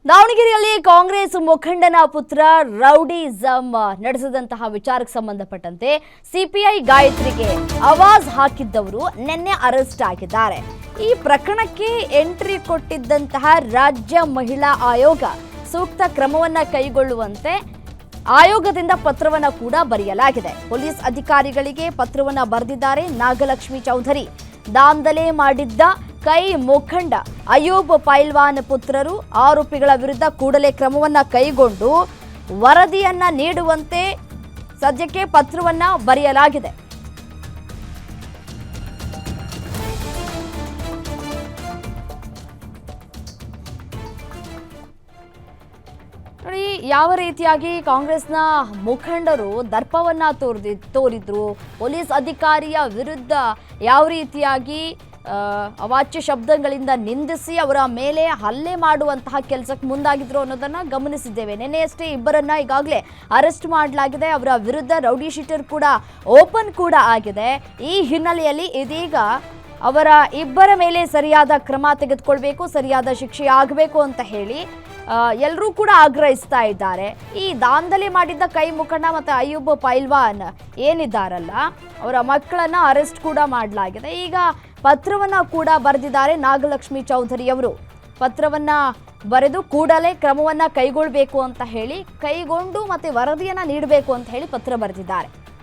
ದಾವಣಗೆರೆಯಲ್ಲಿ ಕಾಂಗ್ರೆಸ್ ಮುಖಂಡನ ಪುತ್ರ ರೌಡಿಸಂ ನಡೆಸಿದಂತಹ ವಿಚಾರಕ್ಕೆ ಸಂಬಂಧಪಟ್ಟಂತೆ ಸಿಪಿಐ ಗಾಯತ್ರಿಗೆ ಆವಾಜ್ ಹಾಕಿದ್ದವರು ನಿನ್ನೆ ಅರೆಸ್ಟ್ ಆಗಿದ್ದಾರೆ. ಈ ಪ್ರಕರಣಕ್ಕೆ ಎಂಟ್ರಿ ಕೊಟ್ಟಿದ್ದಂತಹ ರಾಜ್ಯ ಮಹಿಳಾ ಆಯೋಗ ಸೂಕ್ತ ಕ್ರಮವನ್ನ ಕೈಗೊಳ್ಳುವಂತೆ ಆಯೋಗದಿಂದ ಪತ್ರವನ್ನ ಕೂಡ ಬರೆಯಲಾಗಿದೆ. ಪೊಲೀಸ್ ಅಧಿಕಾರಿಗಳಿಗೆ ಪತ್ರವನ್ನ ಬರೆದಿದ್ದಾರೆ ನಾಗಲಕ್ಷ್ಮಿ ಚೌಧರಿ. ದಾಂಧಲೆ ಮಾಡಿದ್ದ ಕೈ ಮುಖಂಡ ಅಯೂಬ್ ಪೈಲ್ವಾನ್ ಪುತ್ರರು ಆರೋಪಿಗಳ ವಿರುದ್ಧ ಕೂಡಲೇ ಕ್ರಮವನ್ನ ಕೈಗೊಂಡು ವರದಿಯನ್ನ ನೀಡುವಂತೆ ಸದ್ಯಕ್ಕೆ ಪತ್ರವನ್ನ ಬರೆಯಲಾಗಿದೆ. ನೋಡಿ, ಯಾವ ರೀತಿಯಾಗಿ ಕಾಂಗ್ರೆಸ್ನ ಮುಖಂಡರು ದರ್ಪವನ್ನ ತೋರಿದ್ರು, ಪೊಲೀಸ್ ಅಧಿಕಾರಿಯ ವಿರುದ್ಧ ಯಾವ ರೀತಿಯಾಗಿ ಅವಾಚ್ಯ ಶಬ್ದಗಳಿಂದ ನಿಂದಿಸಿ ಅವರ ಮೇಲೆ ಹಲ್ಲೆ ಮಾಡುವಂತಹ ಕೆಲಸಕ್ಕೆ ಮುಂದಾಗಿದ್ರು ಅನ್ನೋದನ್ನ ಗಮನಿಸಿದ್ದೇವೆ. ನಿನ್ನೆಯಷ್ಟೇ ಇಬ್ಬರನ್ನ ಈಗಾಗಲೇ ಅರೆಸ್ಟ್ ಮಾಡಲಾಗಿದೆ. ಅವರ ವಿರುದ್ಧ ರೌಡಿ ಶೀಟರ್ ಕೂಡ ಓಪನ್ ಕೂಡ ಆಗಿದೆ. ಈ ಹಿನ್ನೆಲೆಯಲ್ಲಿ ಇದೀಗ ಅವರ ಇಬ್ಬರ ಮೇಲೆ ಸರಿಯಾದ ಕ್ರಮ ತೆಗೆದುಕೊಳ್ಬೇಕು, ಸರಿಯಾದ ಶಿಕ್ಷೆ ಆಗಬೇಕು ಅಂತ ಹೇಳಿ ಎಲ್ಲರೂ ಕೂಡ ಆಗ್ರಹಿಸ್ತಾ ಇದ್ದಾರೆ. ಈ ದಾಂಧಲೆ ಮಾಡಿದ್ದ ಕೈ ಮುಖಂಡ ಮತ್ತು ಅಯೂಬ್ ಪೈಲ್ವಾನ್ ಏನಿದ್ದಾರಲ್ಲ, ಅವರ ಮಕ್ಕಳನ್ನ ಅರೆಸ್ಟ್ ಕೂಡ ಮಾಡಲಾಗಿದೆ. ಈಗ ಪತ್ರವನ್ನ ಕೂಡ ಬರೆದಿದ್ದಾರೆ ನಾಗಲಕ್ಷ್ಮಿ ಚೌಧರಿ ಅವರು. ಪತ್ರವನ್ನ ಬರೆದು ಕೂಡಲೇ ಕ್ರಮವನ್ನ ಕೈಗೊಳ್ಳಬೇಕು ಅಂತ ಹೇಳಿ, ಕೈಗೊಂಡು ಮತ್ತೆ ವರದಿಯನ್ನ ನೀಡಬೇಕು ಅಂತ ಹೇಳಿ ಪತ್ರ ಬರೆದಿದ್ದಾರೆ.